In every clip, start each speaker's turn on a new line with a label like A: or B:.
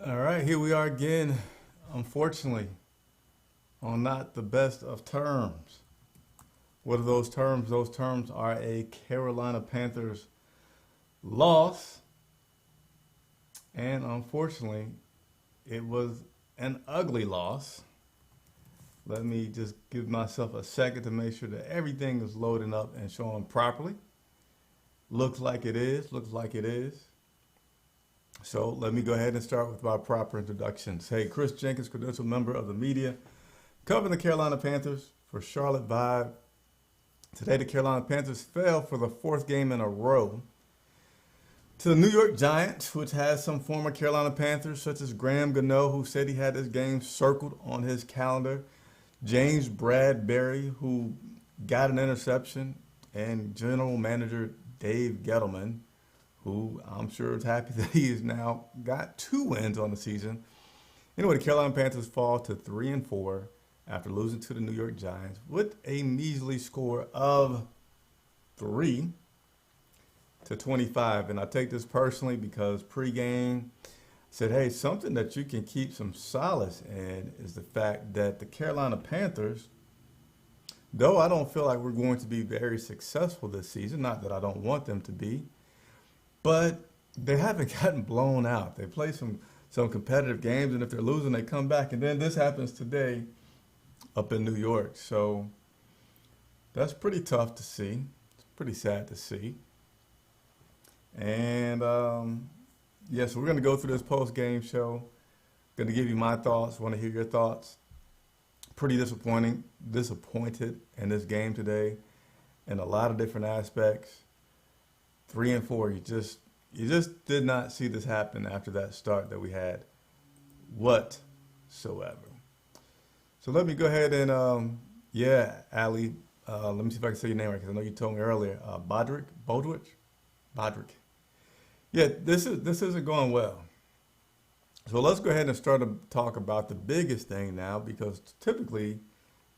A: All right, here we are again, unfortunately, on not the best of terms. What are those terms? Those terms are a Carolina Panthers loss, and unfortunately, it was an ugly loss. Let me just give myself a second to make sure that everything is loading up and showing properly. Looks like it is, looks like it is. So let me go ahead and start with my proper introductions. Hey, Chris Jenkins, credentialed member of the media, covering the Carolina Panthers for Charlotte Vibe. Today, the Carolina Panthers fell for the fourth game in a row to the New York Giants, which has some former Carolina Panthers, such as Graham Gano, who said he had this game circled on his calendar, James Bradberry, who got an interception, and general manager Dave Gettleman, who I'm sure is happy that he has now got 2 wins on the season. Anyway, the Carolina Panthers fall to 3-4 after losing to the New York Giants with a measly score of 3-25. And I take this personally because pregame said, hey, something that you can keep some solace in is the fact that the Carolina Panthers, though I don't feel like we're going to be very successful this season, not that I don't want them to be, but they haven't gotten blown out. They play some competitive games, and if they're losing, they come back. And then this happens today up in New York. So that's pretty tough to see. It's pretty sad to see. And yeah, so we're going to go through this post-game show. Going to give you my thoughts. Want to hear your thoughts. Pretty disappointed in this game today in a lot of different aspects. 3-4, you just did not see this happen after that start that we had whatsoever. So let me go ahead and Ali, let me see if I can say your name right because I know you told me earlier. Bodwich. Yeah, this isn't going well. So let's go ahead and start to talk about the biggest thing now, because typically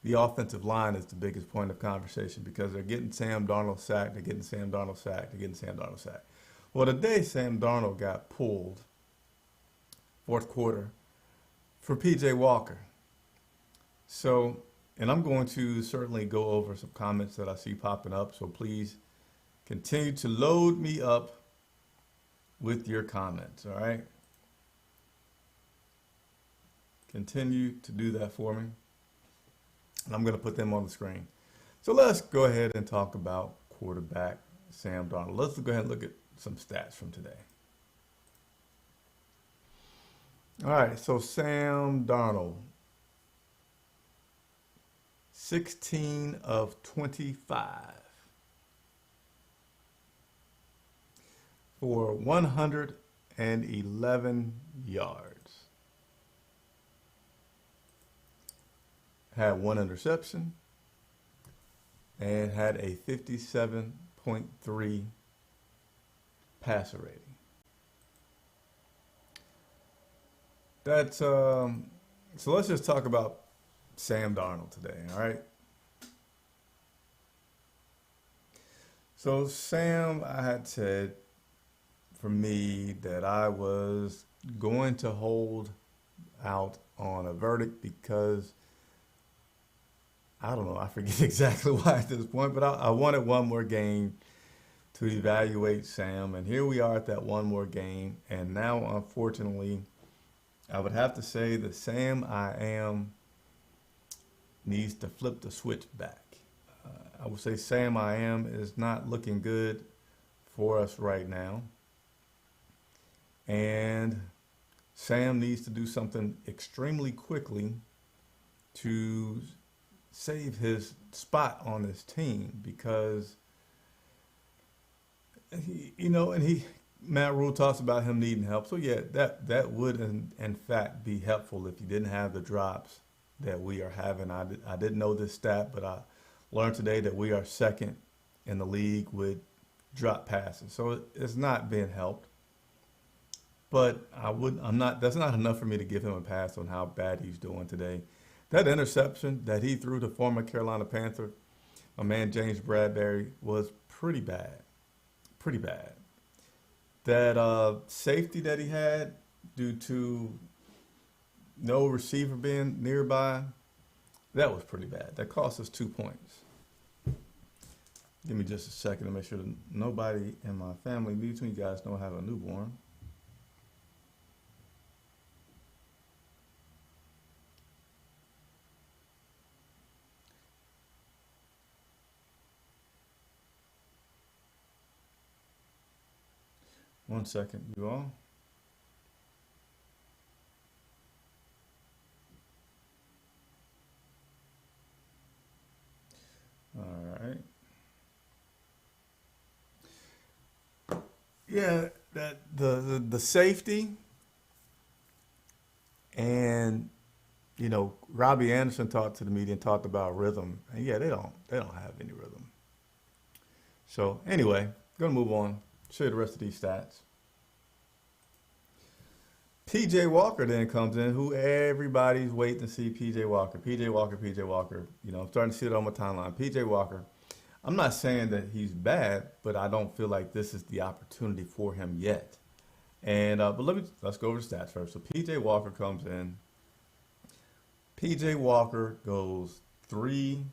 A: the offensive line is the biggest point of conversation because they're getting Sam Darnold sacked, they're getting Sam Darnold sacked, they're getting Sam Darnold sacked. Well, today Sam Darnold got pulled fourth quarter for P.J. Walker. So, and I'm going to certainly go over some comments that I see popping up, so please continue to load me up with your comments, all right? Continue to do that for me. And I'm going to put them on the screen. So let's go ahead and talk about quarterback Sam Darnold. Let's go ahead and look at some stats from today. All right, so Sam Darnold, 16 of 25 for 111 yards. Had one interception and had a 57.3 passer rating. That's so let's just talk about Sam Darnold today, all right? So Sam, I had said for me that I was going to hold out on a verdict because I don't know, I forget exactly why at this point, but I wanted one more game to evaluate Sam, and here we are at that one more game, and now, unfortunately, I would have to say that Sam I am needs to flip the switch back. I would say Sam I am is not looking good for us right now, and Sam needs to do something extremely quickly to save his spot on this team because Matt Rule talks about him needing help. So yeah, that would in fact be helpful if you didn't have the drops that we are having. I didn't know this stat, but I learned today that we are second in the league with drop passes. So it's not being helped. But that's not enough for me to give him a pass on how bad he's doing today. That interception that he threw to former Carolina Panther, my man James Bradberry, was pretty bad. Pretty bad. That safety that he had due to no receiver being nearby. That was pretty bad. That cost us 2 points. Give me just a second to make sure that nobody in my family, between you guys, don't have a newborn. One second, you all. All right. Yeah, that the safety and Robbie Anderson talked to the media and talked about rhythm. And yeah, they don't have any rhythm. So anyway, gonna move on. Show you the rest of these stats. PJ Walker then comes in, who everybody's waiting to see. PJ Walker, PJ Walker, PJ Walker. I'm starting to see it on my timeline. PJ Walker. I'm not saying that he's bad, but I don't feel like this is the opportunity for him yet. And but let's go over the stats first. So PJ Walker comes in. PJ Walker goes 3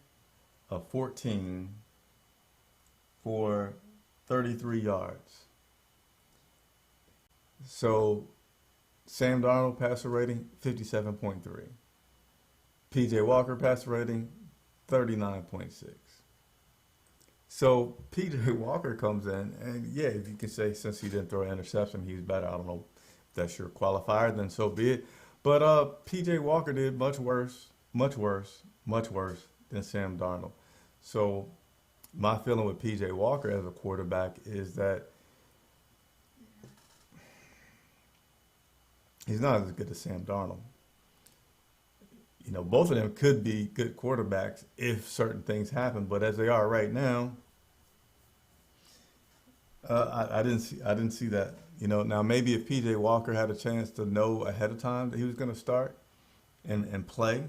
A: of 14 for 33 yards. So Sam Darnold passer rating 57.3. PJ Walker passer rating 39.6. So PJ Walker comes in, and yeah, if you can say since he didn't throw an interception, he's better. I don't know if that's your qualifier, then so be it. But PJ Walker did much worse than Sam Darnold. So my feeling with PJ Walker as a quarterback is that he's not as good as Sam Darnold. Both of them could be good quarterbacks if certain things happen, but as they are right now, I didn't see that. Now maybe if PJ Walker had a chance to know ahead of time that he was going to start and play,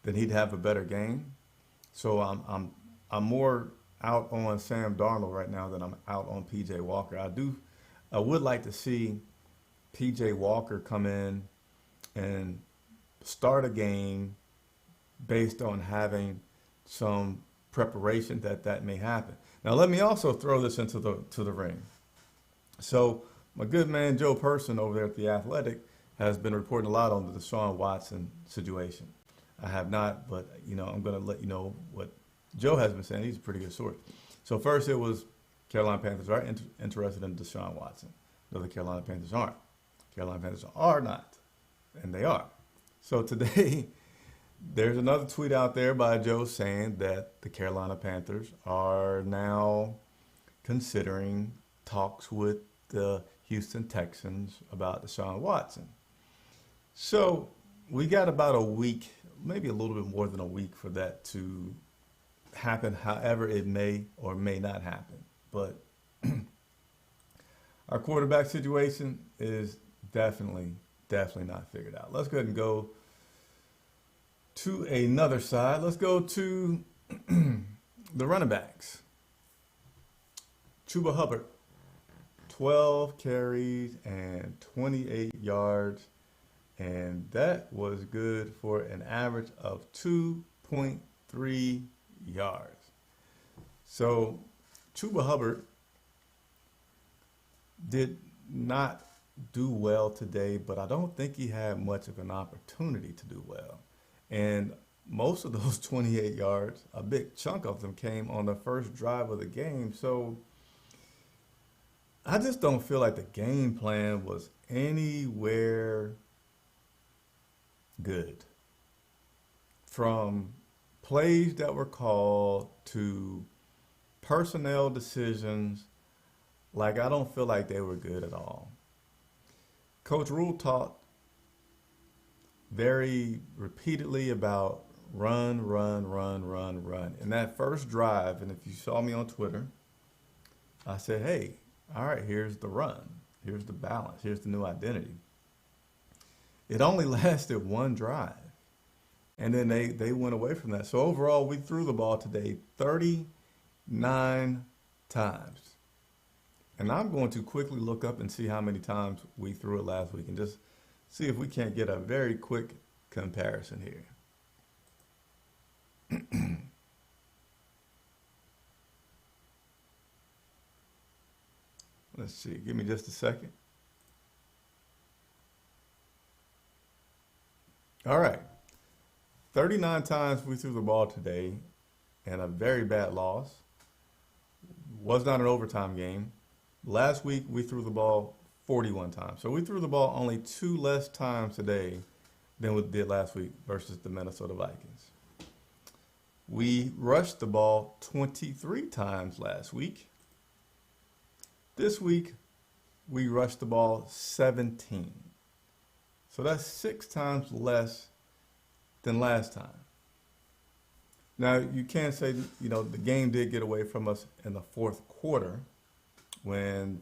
A: then he'd have a better game. So I'm more out on Sam Darnold right now than I'm out on PJ Walker. I would like to see PJ Walker come in and start a game based on having some preparation that may happen. Now let me also throw this into the ring. So my good man Joe Person over there at The Athletic has been reporting a lot on the Deshaun Watson situation. I have not, but I'm going to let you know what Joe has been saying. He's a pretty good source. So first it was Carolina Panthers are interested in Deshaun Watson. No, the Carolina Panthers aren't. Carolina Panthers are not, and they are. So today, there's another tweet out there by Joe saying that the Carolina Panthers are now considering talks with the Houston Texans about Deshaun Watson. So we got about a week, maybe a little bit more than a week for that to happen, however it may or may not happen. But our quarterback situation is definitely not figured out. Let's go ahead and go to another side. Let's go to the running backs. Chuba Hubbard, 12 carries and 28 yards, and that was good for an average of 2.3 yards. So Chuba Hubbard did not do well today, but I don't think he had much of an opportunity to do well. And most of those 28 yards, a big chunk of them came on the first drive of the game. So I just don't feel like the game plan was anywhere good. From plays that were called to personnel decisions, I don't feel like they were good at all. Coach Rule talked very repeatedly about run. In that first drive, and if you saw me on Twitter, I said, hey, all right, here's the run. Here's the balance. Here's the new identity. It only lasted one drive. And then they went away from that. So overall, we threw the ball today 39 times. And I'm going to quickly look up and see how many times we threw it last week and just See if we can't get a very quick comparison here. Let's see. Give me just a second. All right. 39 times we threw the ball today and a very bad loss. Was not an overtime game. Last week we threw the ball 41 times. So we threw the ball only 2 less times today than we did last week versus the Minnesota Vikings. We rushed the ball 23 times last week. This week we rushed the ball 17. So that's 6 times less than last time. Now, you can say, the game did get away from us in the fourth quarter when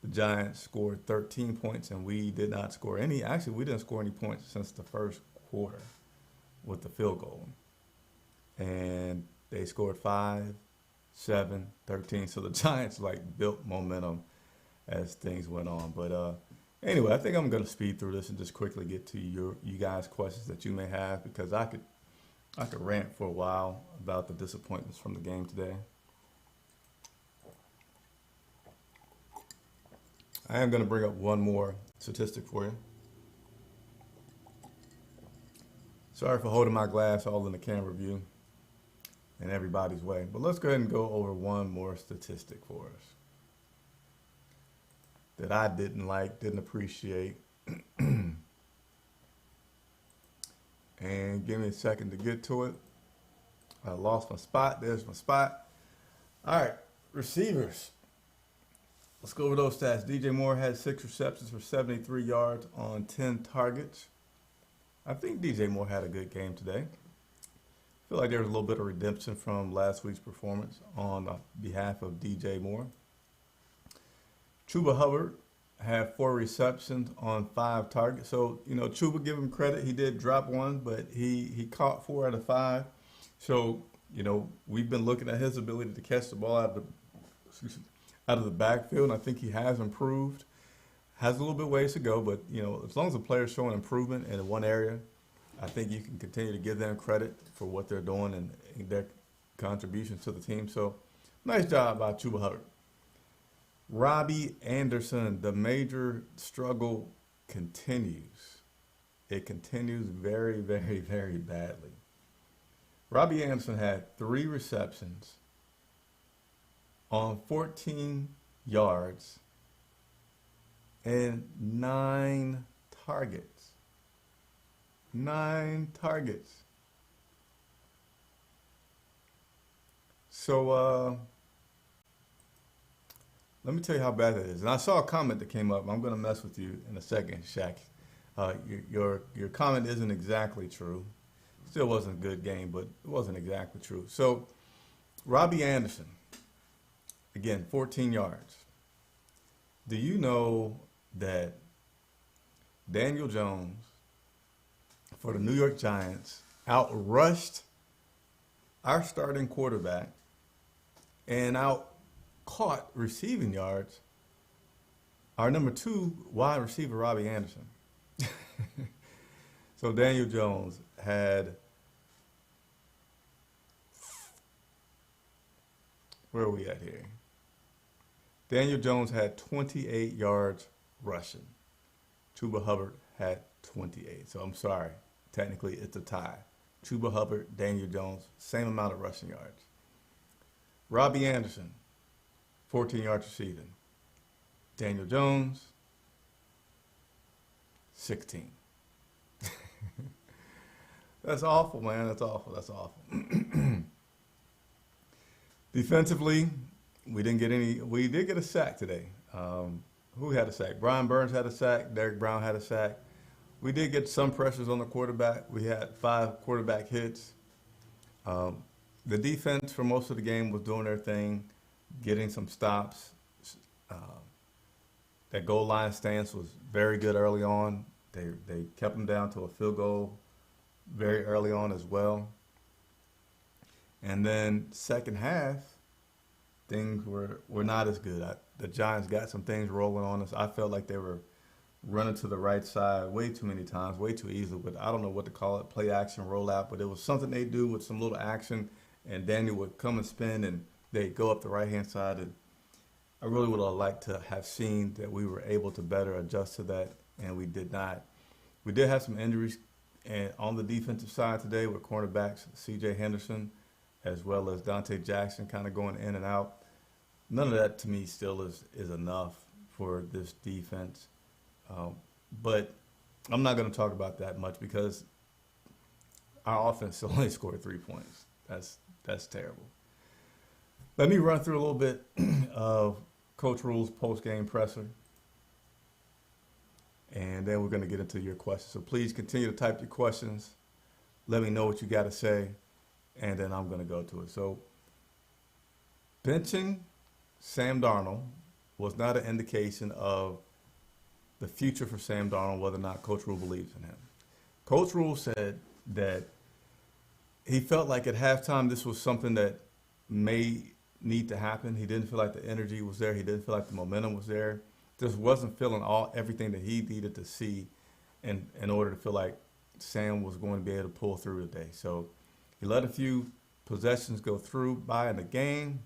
A: the Giants scored 13 points and we did not score any. Actually, we didn't score any points since the first quarter with the field goal. And they scored 5, 7, 13. So the Giants built momentum as things went on. But anyway, I think I'm going to speed through this and just quickly get to you guys' questions that you may have, because I could rant for a while about the disappointments from the game today. I am going to bring up one more statistic for you. Sorry for holding my glass all in the camera view and everybody's way, but let's go ahead and go over one more statistic for us that I didn't appreciate. And give me a second to get to it. I lost my spot. There's my spot. All right, receivers. Let's go over those stats. DJ Moore had 6 receptions for 73 yards on 10 targets. I think DJ Moore had a good game today. I feel like there was a little bit of redemption from last week's performance on behalf of DJ Moore. Chuba Hubbard had 4 receptions on 5 targets. So, Chuba, give him credit. He did drop one, but he caught 4 out of 5. So, we've been looking at his ability to catch the ball out of the backfield, and I think he has improved. Has a little bit ways to go, but, as long as the player's showing improvement in one area, I think you can continue to give them credit for what they're doing and their contributions to the team. So, nice job by Chuba Hubbard. Robbie Anderson, the major struggle continues. It continues very, very, very badly. Robbie Anderson had 3 receptions on 14 yards and 9 targets. 9 targets. So, let me tell you how bad that is. And I saw a comment that came up. I'm going to mess with you in a second, Shaq. Your comment isn't exactly true. Still wasn't a good game, but it wasn't exactly true. So, Robbie Anderson, again, 14 yards. Do you know that Daniel Jones for the New York Giants outrushed our starting quarterback and caught receiving yards our number 2 wide receiver, Robbie Anderson? So Daniel Jones had, where are we at here? Daniel Jones had 28 yards rushing. Chuba Hubbard had 28. So I'm sorry, technically it's a tie. Chuba Hubbard, Daniel Jones, same amount of rushing yards. Robbie Anderson, 14 yards receiving. Daniel Jones, 16. That's awful, man. That's awful. That's awful. Defensively, we didn't get any. We did get a sack today. Who had a sack? Brian Burns had a sack. Derek Brown had a sack. We did get some pressures on the quarterback. We had 5 quarterback hits. The defense for most of the game was doing their thing, getting some stops. That goal line stance was very good early on. They kept them down to a field goal very early on as well. And then second half, things were not as good. The Giants got some things rolling on us. I felt like they were running to the right side way too many times, way too easily. But I don't know what to call it, play action, rollout. But it was something they do with some little action, and Daniel would come and spin, and they'd go up the right hand side. And I really would have liked to have seen that we were able to better adjust to that, and we did not. We did have some injuries and on the defensive side today with cornerbacks C.J. Henderson as well as Dante Jackson kind of going in and out. None of that to me still is enough for this defense. But I'm not going to talk about that much because our offense only scored 3 points. That's terrible. Let me run through a little bit of Coach Rule's post-game presser, and then we're going to get into your questions. So please continue to type your questions. Let me know what you got to say, and then I'm going to go to it. So benching Sam Darnold was not an indication of the future for Sam Darnold, whether or not Coach Rule believes in him. Coach Rule said that he felt like at halftime this was something that may need to happen. He didn't feel like the energy was there. He didn't feel like the momentum was there. Just wasn't feeling everything that he needed to see in order to feel like Sam was going to be able to pull through today. So he let a few possessions go through by in the game,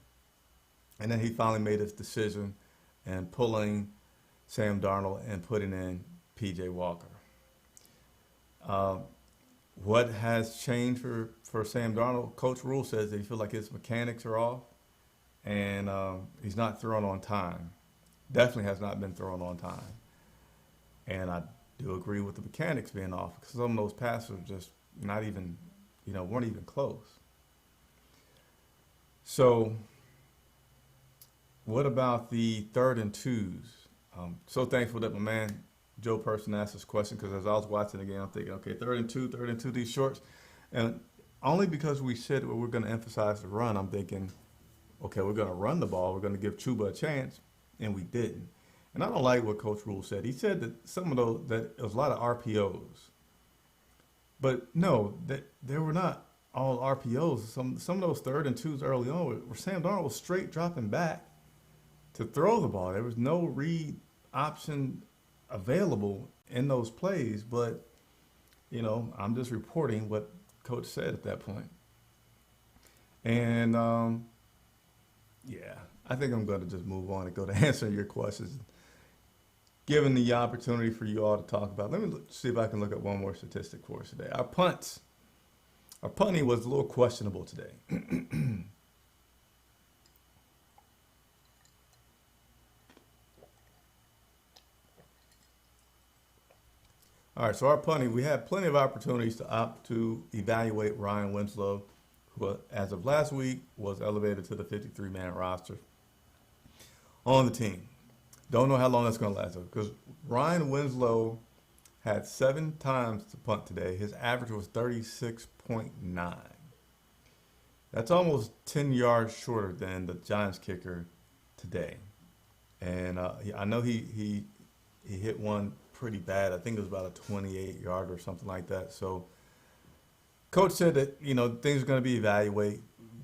A: and then he finally made his decision and pulling Sam Darnold and putting in P.J. Walker. What has changed for Sam Darnold? Coach Rule says that he feels like his mechanics are off, and he's not throwing on time. Definitely has not been thrown on time. And I do agree with the mechanics being off because some of those passes are just not even, weren't even close. So what about the 3rd and 2s? So thankful that my man Joe Person asked this question because as I was watching the game, I'm thinking, okay, 3rd and 2, these shorts. And only because we said we're going to emphasize the run, I'm thinking, okay, we're going to run the ball. We're going to give Chuba a chance, and we didn't. And I don't like what Coach Rule said. He said that some of those, that it was a lot of RPOs. But no, that there were not all RPOs. Some of those 3rd and 2s early on where Sam Darnold was straight dropping back to throw the ball. There was no read option available in those plays, but I'm just reporting what Coach said at that point. And yeah, I think I'm going to just move on and go to answering your questions, given the opportunity for you all to talk about. Let me see if I can look at one more statistic for us today. Our punting was a little questionable today. All right, so our punting, we had plenty of opportunities to evaluate Ryan Winslow, who, as of last week, was elevated to the 53-man roster on the team. Don't know how long that's going to last, because Ryan Winslow had 7 times to punt today. His average was 36.9. That's almost 10 yards shorter than the Giants kicker today. And I know he hit one pretty bad. I think it was about a 28-yard or something like that. So Coach said that, things are going to be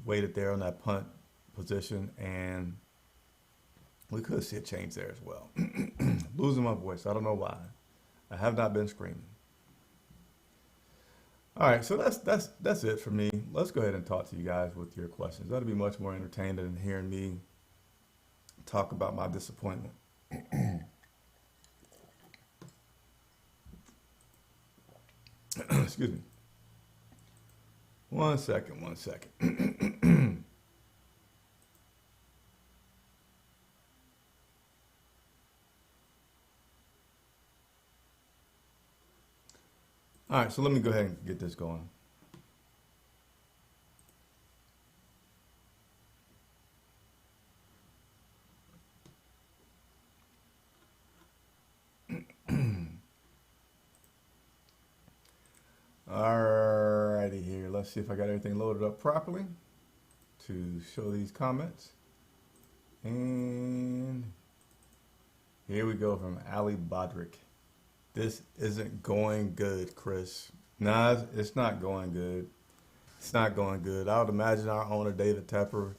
A: weighted there on that punt position, and we could see a change there as well. Losing my voice. I don't know why. I have not been screaming. All right, so that's it for me. Let's go ahead and talk to you guys with your questions. That'll be much more entertaining than hearing me talk about my disappointment. Excuse me. One second. All right, so let me go ahead and get this going. Alrighty here. Let's see if I got everything loaded up properly to show these comments. And here we go from Ali Bodrick. This isn't going good, Chris. Nah, it's not going good. It's not going good. I would imagine our owner, David Tepper,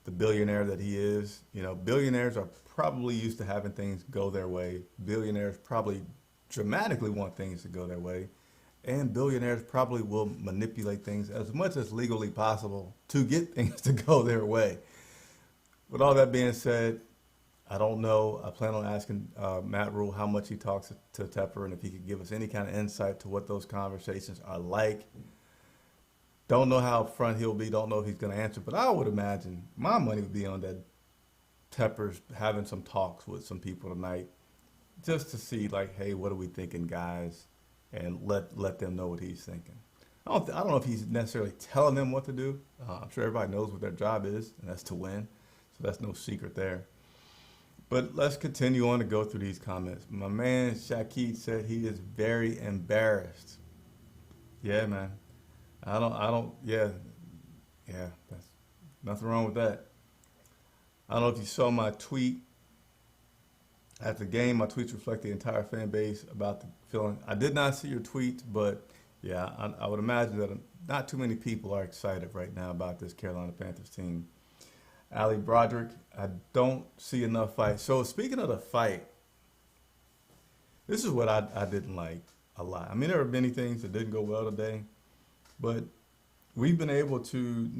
A: the billionaire that he is. You know, billionaires are probably used to having things go their way. Billionaires probably dramatically want things to go their way. And billionaires probably will manipulate things as much as legally possible to get things to go their way. With all that being said, I don't know. I plan on asking Matt Rule how much he talks to Tepper and if he could give us any kind of insight to what those conversations are like. Don't know how upfront he'll be. Don't know if he's going to answer. But I would imagine my money would be on that Tepper's having some talks with some people tonight just to see, like, hey, what are we thinking, guys? And let them know what he's thinking. I don't know if he's necessarily telling them what to do. I'm sure everybody knows what their job is, and that's to win. So that's no secret there. But let's continue on to go through these comments. My man Shakid said he is very embarrassed. Yeah, man. Yeah, that's nothing wrong with that. I don't know if you saw my tweet. At the game, my tweets reflect the entire fan base about the feeling. I did not see your tweet, but yeah, I would imagine that not too many people are excited right now about this Carolina Panthers team. Ali Broderick, I don't see enough fight. So speaking of the fight, this is what I didn't like a lot. I mean, there were many things that didn't go well today, but we've been able to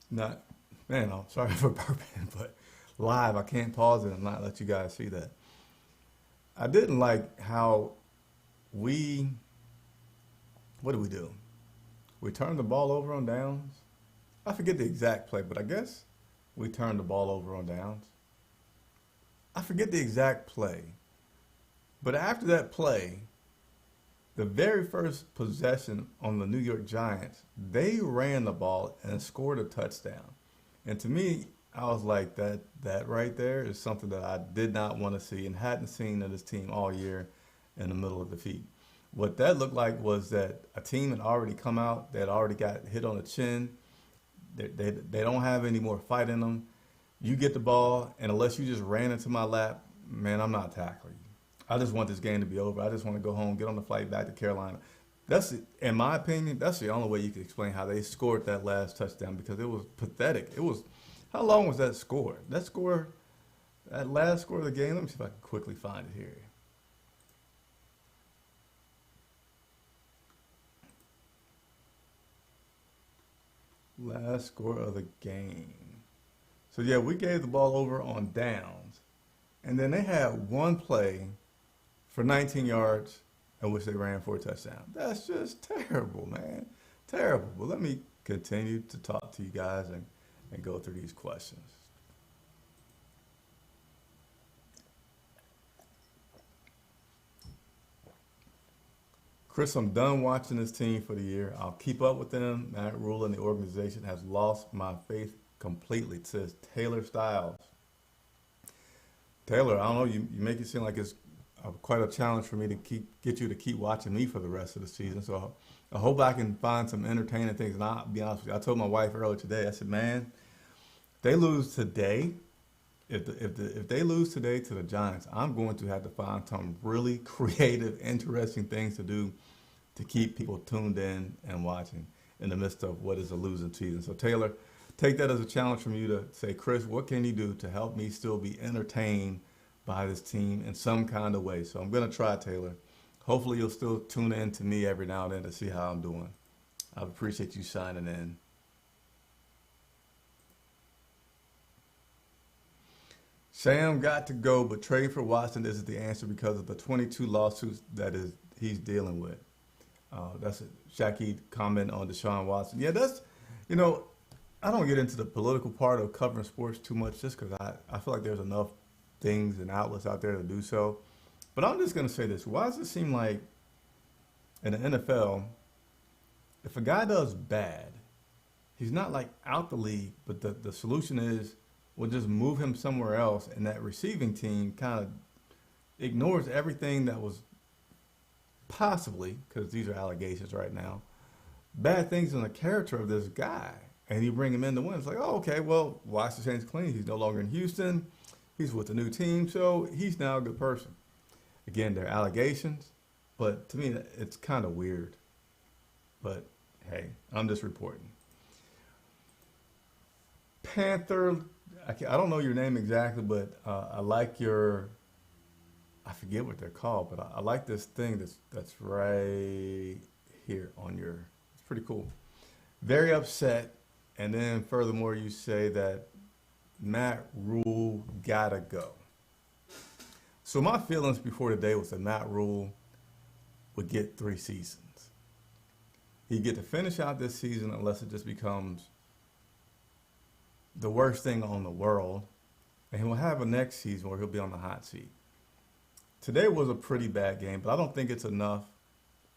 A: man, I'm sorry for burping, but live, I can't pause it and not let you guys see that. I didn't like how what did we do? We turned the ball over on downs. I forget the exact play, but I guess we turned the ball over on downs. I forget the exact play. But after that play, the very first possession on the New York Giants, they ran the ball and scored a touchdown. And to me, I was like, that right there is something that I did not want to see and hadn't seen in this team all year in the middle of defeat. What that looked like was that a team had already come out, that already got hit on the chin. They don't have any more fight in them. You get the ball, and unless you just ran into my lap, man, I'm not tackling you. I just want this game to be over. I just want to go home, get on the flight back to Carolina. In my opinion, that's the only way you can explain how they scored that last touchdown, because it was pathetic. How long was that score? That last score of the game, let me see if I can quickly find it here. Last score of the game. So yeah, we gave the ball over on downs. And then they had one play for 19 yards in which they ran for a touchdown. That's just terrible, man. Terrible. But let me continue to talk to you guys and go through these questions. Chris, I'm done watching this team for the year. I'll keep up with them. Matt Rule and the organization has lost my faith completely, says Taylor Styles. Taylor, I don't know, you make it seem like it's quite a challenge for me to get you to keep watching me for the rest of the season. So I hope I can find some entertaining things. And I'll be honest with you, I told my wife earlier today, I said, man, if they lose today, if they lose today to the Giants, I'm going to have to find some really creative, interesting things to do to keep people tuned in and watching in the midst of what is a losing season. So Taylor, take that as a challenge from you to say, Chris, what can you do to help me still be entertained by this team in some kind of way? So I'm going to try, Taylor. Hopefully you'll still tune in to me every now and then to see how I'm doing. I appreciate you signing in. Sam got to go, but trade for Watson isn't the answer because of the 22 lawsuits he's dealing with. That's a Shaki comment on Deshaun Watson. Yeah, I don't get into the political part of covering sports too much just because I feel like there's enough things and outlets out there to do so. But I'm just going to say this. Why does it seem like in the NFL, if a guy does bad, he's not like out the league, but the solution is we'll just move him somewhere else, and that receiving team kind of ignores everything that was possibly, because these are allegations right now, bad things in the character of this guy. And you bring him in to win. It's like, oh, okay, well, Washington's clean. He's no longer in Houston. He's with a new team, so he's now a good person. Again, they're allegations, but to me, it's kind of weird. But hey, I'm just reporting. Panther, I don't know your name exactly, but I like your, I forget what they're called, but I like this thing that's right here on your, it's pretty cool. Very upset, and then furthermore, you say that Matt Rule gotta go. So my feelings before today was that Matt Rule would get 3 seasons. He'd get to finish out this season unless it just becomes the worst thing on the world, and he'll have a next season where he'll be on the hot seat. Today was a pretty bad game, but I don't think it's enough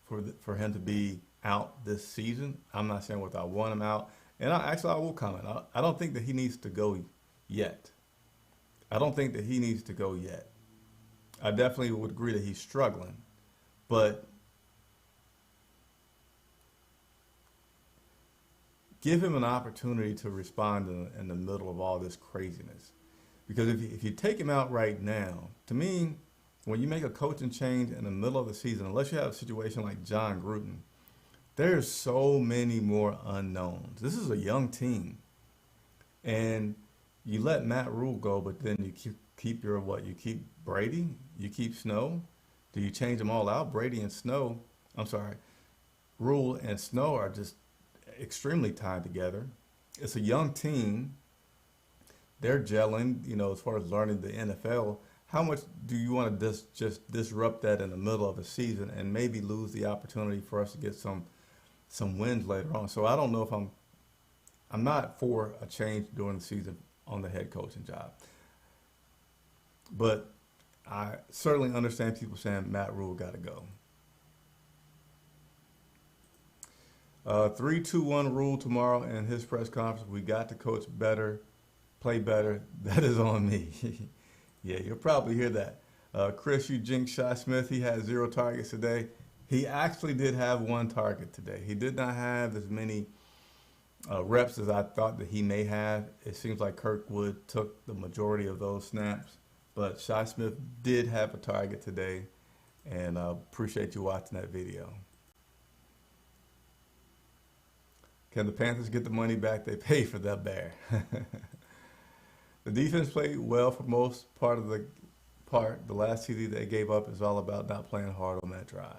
A: for him to be out this season. I'm not saying whether I want him out, and I will comment. I don't think that he needs to go yet. I don't think that he needs to go yet. I definitely would agree that he's struggling, but give him an opportunity to respond in the middle of all this craziness. Because if you take him out right now, to me, when you make a coaching change in the middle of the season, unless you have a situation like John Gruden, there's so many more unknowns. This is a young team. And you let Matt Rule go, but then you keep your what? You keep Brady? You keep Snow? Do you change them all out? Brady and Snow, I'm sorry, Rule and Snow are just extremely tied together. It's a young team. They're gelling, as far as learning the NFL. How much do you want to just disrupt that in the middle of a season and maybe lose the opportunity for us to get some wins later on? So I don't know if I'm not for a change during the season on the head coaching job. But I certainly understand people saying Matt Rule got to go. 3-2-1 Rule tomorrow in his press conference. We got to coach better, play better. That is on me. Yeah, you'll probably hear that. Chris, you jinxed Shi Smith. He had 0 targets today. He actually did have 1 target today. He did not have as many reps as I thought that he may have. It seems like Kirkwood took the majority of those snaps. But Shi Smith did have a target today, and I appreciate you watching that video. Can the Panthers get the money back they paid for that bear? The defense played well for most part of the part. The last TD they gave up is all about not playing hard on that drive.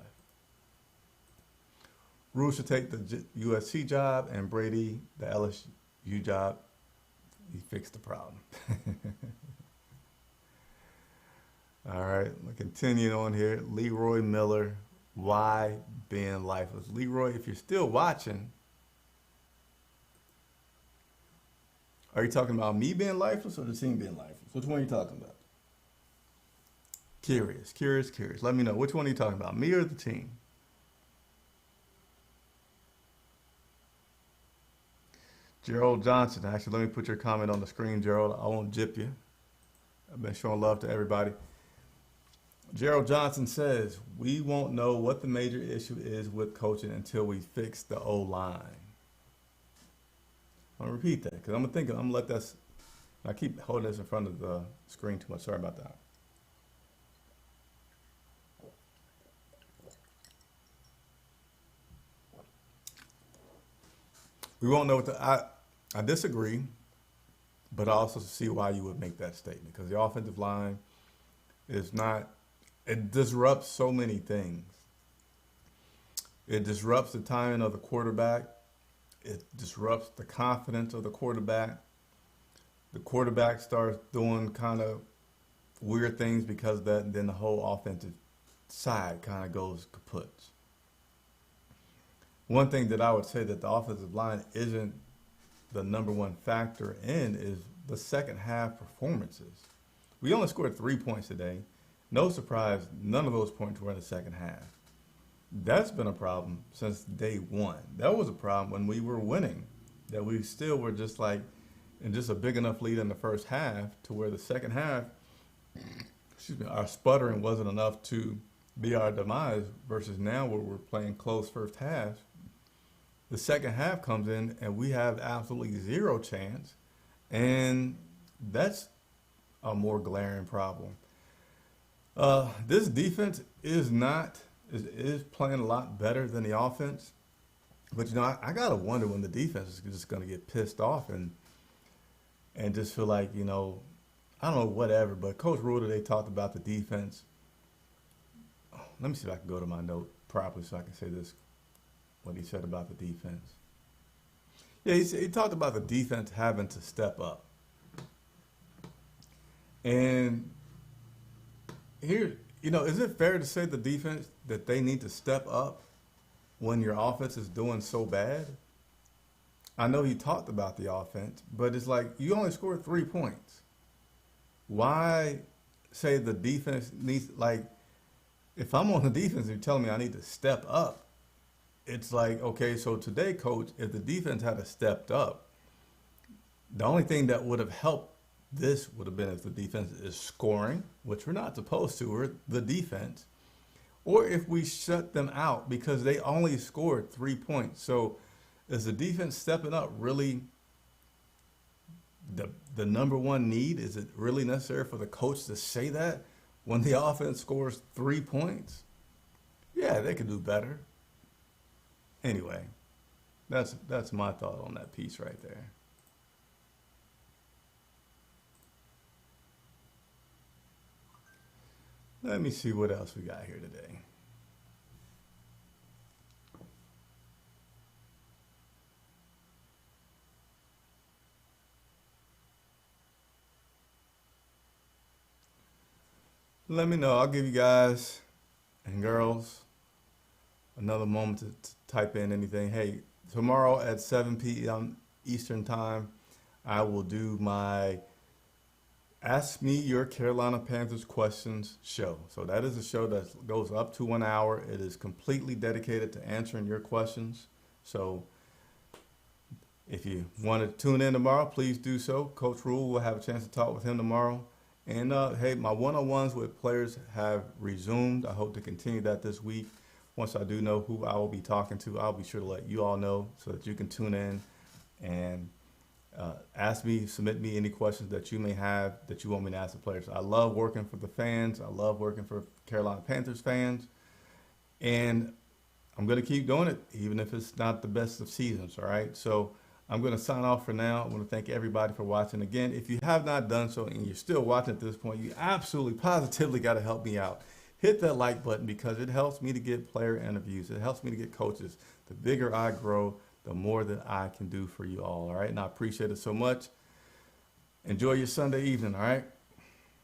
A: Rule should take the USC job, and Brady the LSU job. He fixed the problem. All right, we'll continue on here. Leroy Miller, why being lifeless? Leroy, if you're still watching, are you talking about me being lifeless or the team being lifeless? Which one are you talking about? Curious. Let me know. Which one are you talking about, me or the team? Gerald Johnson. Actually, let me put your comment on the screen, Gerald. I won't jip you. I've been showing love to everybody. Gerald Johnson says, we won't know what the major issue is with coaching until we fix the O-line. I'm going to repeat that because I'm going to let this, I keep holding this in front of the screen too much. Sorry about that. We won't know what I disagree, but I also see why you would make that statement because the offensive line is not, it disrupts so many things. It disrupts the timing of the quarterback. It disrupts the confidence of the quarterback. The quarterback starts doing kind of weird things because of that, and then the whole offensive side kind of goes kaput. One thing that I would say that the offensive line isn't the #1 factor in is the second half performances. We only scored 3 points today. No surprise, none of those points were in the second half. That's been a problem since day one. That was a problem when we were winning, that we still were just like in just a big enough lead in the first half to where the second half, our sputtering wasn't enough to be our demise versus now where we're playing close first half. The second half comes in and we have absolutely zero chance, and that's a more glaring problem. This defense is playing a lot better than the offense, but I gotta wonder when the defense is just gonna get pissed off and and just feel like, I don't know, whatever. But Coach Rule today talked about the defense. Let me see if I can go to my note properly so I can say this, what he said about the defense. Yeah, he talked about the defense having to step up. And here, is it fair to say the defense that they need to step up when your offense is doing so bad? I know he talked about the offense, but it's like you only scored 3 points. Why say the defense needs, like, if I'm on the defense and you're telling me I need to step up, it's like, okay, so today, coach, if the defense had stepped up, the only thing that would have helped this would have been if the defense is scoring, which we're not supposed to, we're the defense, or if we shut them out because they only scored 3 points. So is the defense stepping up really the number one need? Is it really necessary for the coach to say that when the offense scores 3 points? Yeah, they could do better. Anyway, that's my thought on that piece right there. Let me see what else we got here today. Let me know. I'll give you guys and girls another moment to type in anything. Hey, tomorrow at 7 p.m. Eastern Time, I will do my Ask Me Your Carolina Panthers Questions show. So that is a show that goes up to 1 hour. It is completely dedicated to answering your questions. So if you want to tune in tomorrow, please do so. Coach Rule will have a chance to talk with him tomorrow. And hey, my one-on-ones with players have resumed. I hope to continue that this week. Once I do know who I will be talking to, I'll be sure to let you all know so that you can tune in and ask me, submit me any questions that you may have that you want me to ask the players. I love working for the fans. I love working for Carolina Panthers fans. And I'm going to keep doing it, even if it's not the best of seasons, all right? So I'm going to sign off for now. I want to thank everybody for watching. Again, if you have not done so and you're still watching at this point, you absolutely, positively got to help me out. Hit that like button because it helps me to get player interviews. It helps me to get coaches. The bigger I grow, the more that I can do for you all right? And I appreciate it so much. Enjoy your Sunday evening, all right?